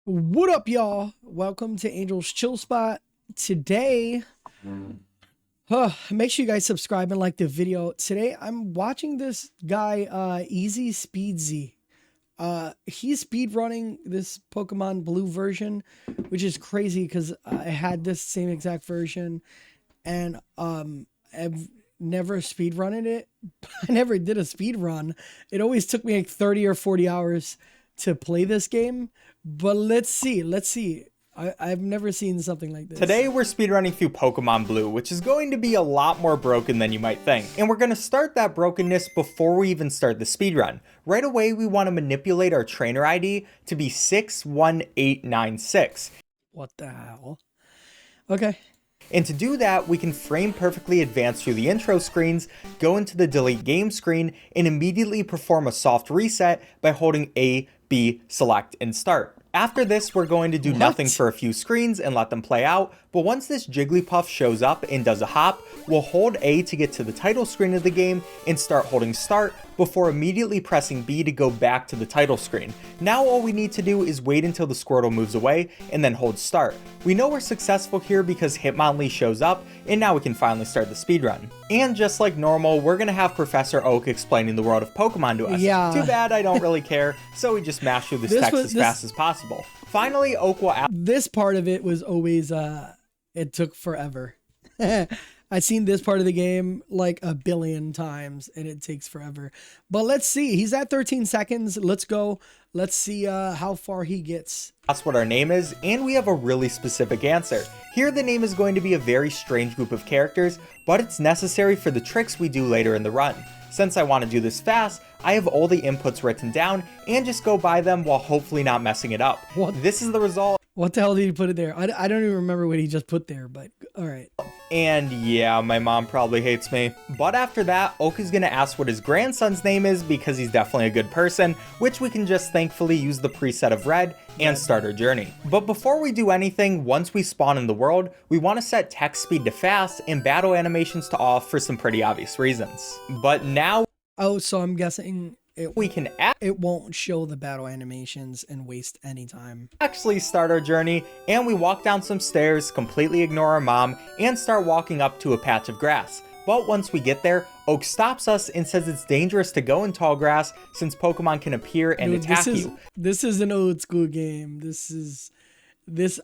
What up, y'all? Welcome to Angel's Chill Spot. Today, make sure you guys subscribe and like the video. Today, I'm watching this guy, Easy Speedsy. He's speed running this Pokemon Blue version, which is crazy because I had this same exact version, and I've never speed running it. I never did a speed run. It always took me like 30 or 40 hours to play this game. But let's see. I've never seen something like this. Today we're speedrunning through Pokemon Blue, which is going to be a lot more broken than you might think. And we're going to start that brokenness before we even start the speedrun. Right away we want to manipulate our trainer ID to be 61896. What the hell? Okay. And to do that, we can frame perfectly advance through the intro screens, go into the delete game screen, and immediately perform a soft reset by holding A, B, select, and start. After this, we're going to do nothing for a few screens and let them play out, but once this Jigglypuff shows up and does a hop, we'll hold A to get to the title screen of the game and start holding start before immediately pressing B to go back to the title screen. Now all we need to do is wait until the Squirtle moves away and then hold start. We know we're successful here because Hitmonlee shows up, and now we can finally start the speedrun. And just like normal, we're gonna have Professor Oak explaining the world of Pokemon to us. Yeah. Too bad I don't really care, so we just mash through this text as fast as possible. Finally, Oak will ask. This part of it was always, it took forever. I've seen this part of the game like a billion times and it takes forever. But let's see. He's at 13 seconds. Let's go. Let's see how far he gets. That's what our name is, and we have a really specific answer. Here the name is going to be a very strange group of characters, but it's necessary for the tricks we do later in the run. Since I want to do this fast, I have all the inputs written down and just go by them while hopefully not messing it up. What? This is the result. What the hell did he put it there? I don't even remember what he just put there, but all right. And yeah, my mom probably hates me. But after that, Oak is gonna ask what his grandson's name is because he's definitely a good person, which we can just thankfully use the preset of red and start our journey. But before we do anything, once we spawn in the world, we want to set text speed to fast and battle animations to off for some pretty obvious reasons. But now, Oh, so I'm guessing we can it won't show the battle animations and waste any time. actually start our journey, and we walk down some stairs, completely ignore our mom, and start walking up to a patch of grass. But once we get there, Oak stops us and says it's dangerous to go in tall grass since Pokemon can appear and attack you. This is an old school game.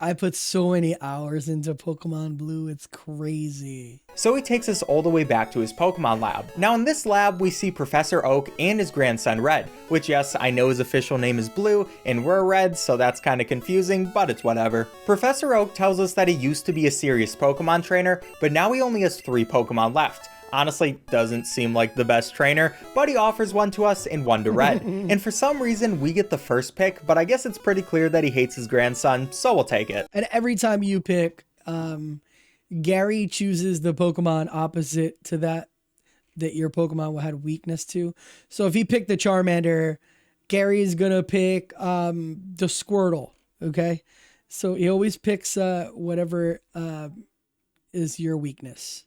I put so many hours into Pokemon Blue. It's crazy. So he takes us all the way back to his Pokemon lab. Now in this lab, we see Professor Oak and his grandson Red, which yes, I know his official name is Blue, and we're Red, so that's kind of confusing, but it's whatever. Professor Oak tells us that he used to be a serious Pokemon trainer, but now he only has 3 Pokemon left. Honestly, doesn't seem like the best trainer, but he offers one to us and one to Red. And for some reason, we get the first pick, but I guess it's pretty clear that he hates his grandson, so we'll take it. And every time you pick, Gary chooses the Pokemon opposite to that your Pokemon will have weakness to. So if he picked the Charmander, Gary is gonna pick the Squirtle. Okay, so he always picks whatever is your weakness.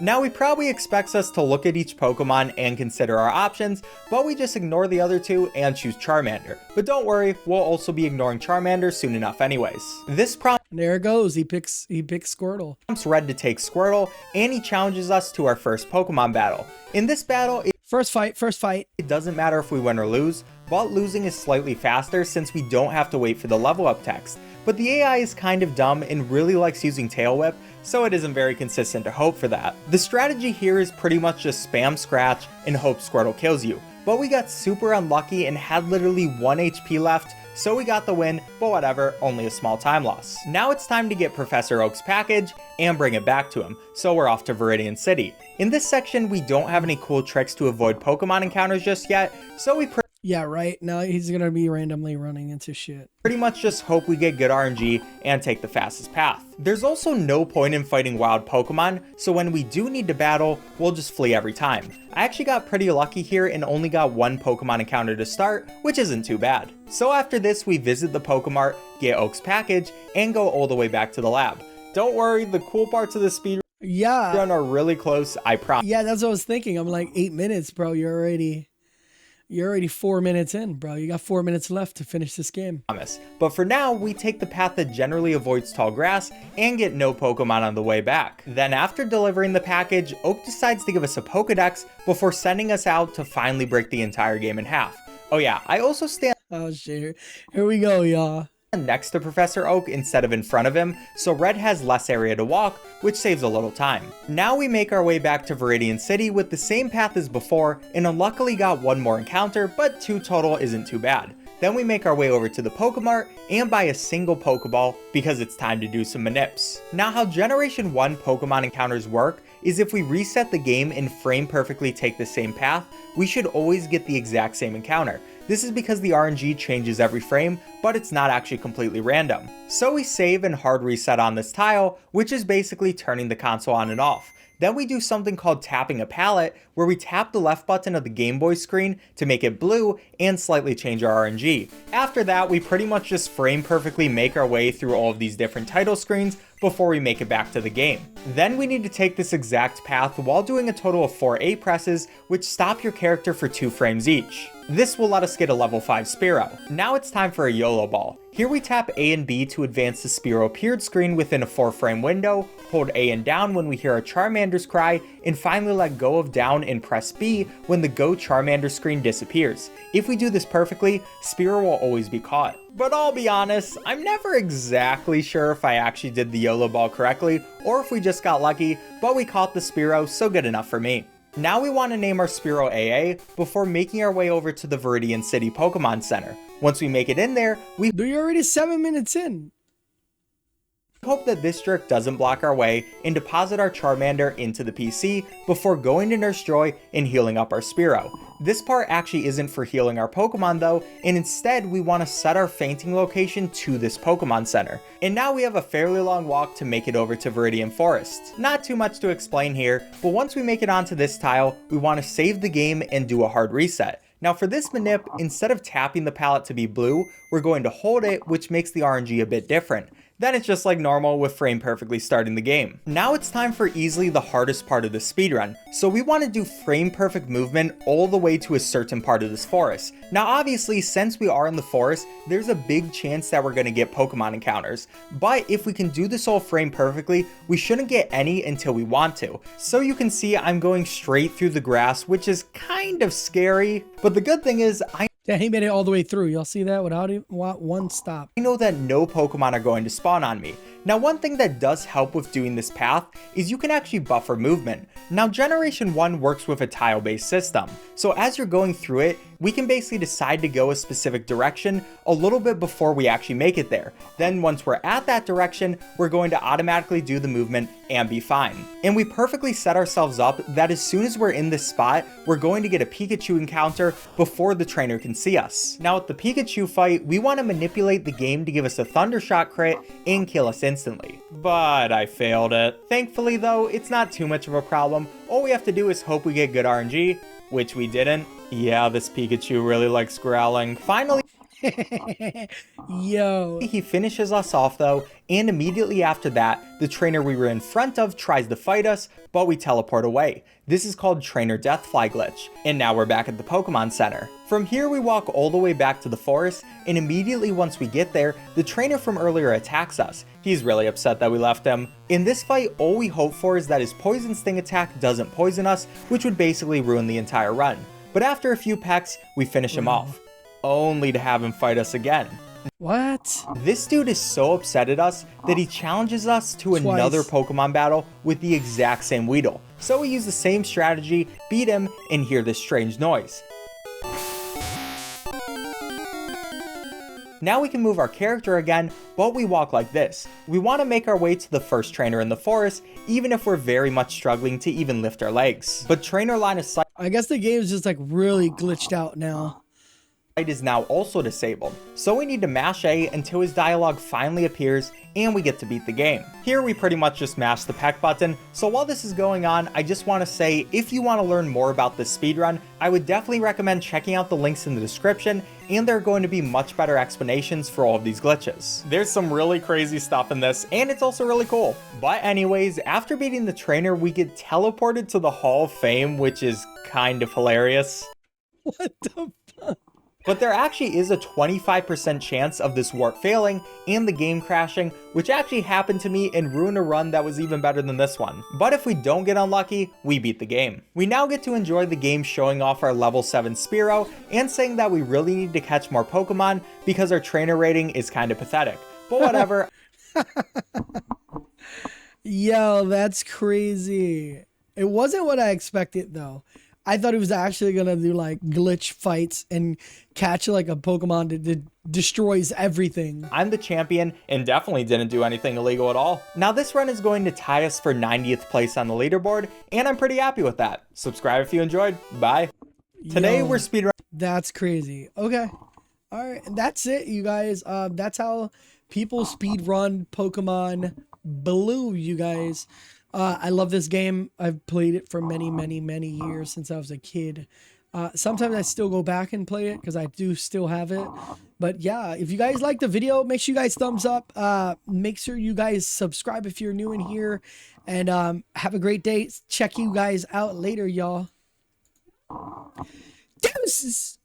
Now he probably expects us to look at each Pokemon and consider our options, but we just ignore the other 2 and choose Charmander. But don't worry, we'll also be ignoring Charmander soon enough anyways. This prompts There it goes. He picks Squirtle. Red to take Squirtle, and he challenges us to our first Pokemon battle. In this battle, First fight. it doesn't matter if we win or lose, but losing is slightly faster since we don't have to wait for the level up text. But the AI is kind of dumb and really likes using Tail Whip, so it isn't very consistent to hope for that. The strategy here is pretty much just spam Scratch and hope Squirtle kills you. But we got super unlucky and had literally 1 HP left, so we got the win, but whatever, only a small time loss. Now it's time to get Professor Oak's package and bring it back to him, so we're off to Viridian City. In this section, we don't have any cool tricks to avoid Pokemon encounters just yet, so we Yeah, right. Now he's gonna be randomly running into shit. pretty much just hope we get good RNG and take the fastest path. There's also no point in fighting wild Pokemon, so when we do need to battle, we'll just flee every time. I actually got pretty lucky here and only got 1 Pokemon encounter to start, which isn't too bad. So after this, we visit the Pokemart, get Oak's package, and go all the way back to the lab. Don't worry, the cool parts of the speedrun Yeah. are really close, I promise. Yeah, that's what I was thinking. I'm like 8 minutes, bro. You're already You're already 4 minutes in, bro. You got 4 minutes left to finish this game. But for now, we take the path that generally avoids tall grass and get no Pokemon on the way back. Then after delivering the package, Oak decides to give us a Pokedex before sending us out to finally break the entire game in half. Oh yeah, I also stand Oh shit. Here we go, y'all. next to Professor Oak instead of in front of him, so Red has less area to walk, which saves a little time. Now we make our way back to Viridian City with the same path as before, and unluckily got one more encounter, but 2 total isn't too bad. Then we make our way over to the Pokemart and buy a single Pokeball because it's time to do some manips. Now how Generation 1 Pokemon encounters work is if we reset the game and frame perfectly take the same path, we should always get the exact same encounter. This is because the RNG changes every frame, but it's not actually completely random. So we save and hard reset on this tile, which is basically turning the console on and off. Then we do something called tapping a palette, where we tap the left button of the Game Boy screen to make it blue and slightly change our RNG. After that, we pretty much just frame perfectly make our way through all of these different title screens before we make it back to the game. Then we need to take this exact path while doing a total of 4 A presses, which stop your character for 2 frames each. This will let us get a level 5 Spearow. Now it's time for a YOLO ball. Here we tap A and B to advance the Spearow appeared screen within a 4 frame window, hold A and down when we hear a Charmander's cry, and finally let go of down and press B when the Go Charmander screen disappears. If we do this perfectly, Spearow will always be caught. But I'll be honest, I'm never exactly sure if I actually did the YOLO ball correctly, or if we just got lucky, but we caught the Spearow, so good enough for me. Now we want to name our Spearow AA before making our way over to the Viridian City Pokemon Center. Once we make it in there, we You're already 7 minutes in. hope that this jerk doesn't block our way and deposit our Charmander into the PC before going to Nurse Joy and healing up our Spearow. This part actually isn't for healing our Pokemon though, and instead we want to set our fainting location to this Pokemon Center. And now we have a fairly long walk to make it over to Viridian Forest. Not too much to explain here, but once we make it onto this tile, we want to save the game and do a hard reset. Now for this manip, instead of tapping the palette to be blue, we're going to hold it, which makes the RNG a bit different. Then it's just like normal with frame perfectly starting the game. Now it's time for easily the hardest part of the speedrun. So we want to do frame perfect movement all the way to a certain part of this forest. Now obviously, since we are in the forest, there's a big chance that we're going to get Pokemon encounters. But if we can do this all frame perfectly, we shouldn't get any until we want to. So you can see I'm going straight through the grass, which is kind of scary. But the good thing is Yeah, he made it all the way through. Y'all see that without even one stop. I know that no Pokemon are going to spawn on me. Now one thing that does help with doing this path is you can actually buffer movement. Now Generation 1 works with a tile-based system, so as you're going through it, we can basically decide to go a specific direction a little bit before we actually make it there. Then once we're at that direction, we're going to automatically do the movement and be fine. And we perfectly set ourselves up that as soon as we're in this spot, we're going to get a Pikachu encounter before the trainer can see us. Now with the Pikachu fight, we want to manipulate the game to give us a Thundershot crit and kill us instantly. But I failed it. Thankfully though, it's not too much of a problem. All we have to do is hope we get good RNG, which we didn't. Yeah, this Pikachu really likes growling. Finally, Yo. he finishes us off though, and immediately after that, the trainer we were in front of tries to fight us, but we teleport away. This is called Trainer Deathfly Glitch, and now we're back at the Pokemon Center. From here we walk all the way back to the forest, and immediately once we get there, the trainer from earlier attacks us. He's really upset that we left him. In this fight, all we hope for is that his Poison Sting attack doesn't poison us, which would basically ruin the entire run. But after a few pecks, we finish him off, only to have him fight us again. What? This dude is so upset at us that he challenges us to Twice. another Pokemon battle with the exact same Weedle. So we use the same strategy, beat him, and hear this strange noise. Now we can move our character again, but we walk like this. We want to make our way to the first trainer in the forest, even if we're very much struggling to even lift our legs. But trainer line of sight I guess the game's just like really glitched out now. is now also disabled, so we need to mash A until his dialogue finally appears and we get to beat the game. Here we pretty much just mash the peck button, so while this is going on, I just want to say if you want to learn more about this speedrun, I would definitely recommend checking out the links in the description, and there are going to be much better explanations for all of these glitches. There's some really crazy stuff in this, and it's also really cool. But anyways, after beating the trainer, we get teleported to the Hall of Fame, which is kind of hilarious. What the fuck? But there actually is a 25% chance of this warp failing and the game crashing, which actually happened to me and ruined a run that was even better than this one. But if we don't get unlucky, we beat the game. We now get to enjoy the game showing off our level 7 Spearow and saying that we really need to catch more Pokemon because our trainer rating is kind of pathetic. But whatever. Yo, that's crazy. It wasn't what I expected though. I thought he was actually gonna do like glitch fights and catch like a Pokemon that destroys everything. I'm the champion and definitely didn't do anything illegal at all. Now this run is going to tie us for 90th place on the leaderboard, and I'm pretty happy with that. Subscribe if you enjoyed. Bye. Today we're speedrunning. That's crazy. Okay. All right. And that's it, you guys. That's how people speed run Pokemon Blue, you guys. I love this game. I've played it for many, many, many years since I was a kid. Sometimes I still go back and play it because I do still have it. But yeah, if you guys like the video, make sure you guys thumbs up. Make sure you guys subscribe if you're new in here. And have a great day. Check you guys out later, y'all. Deuces!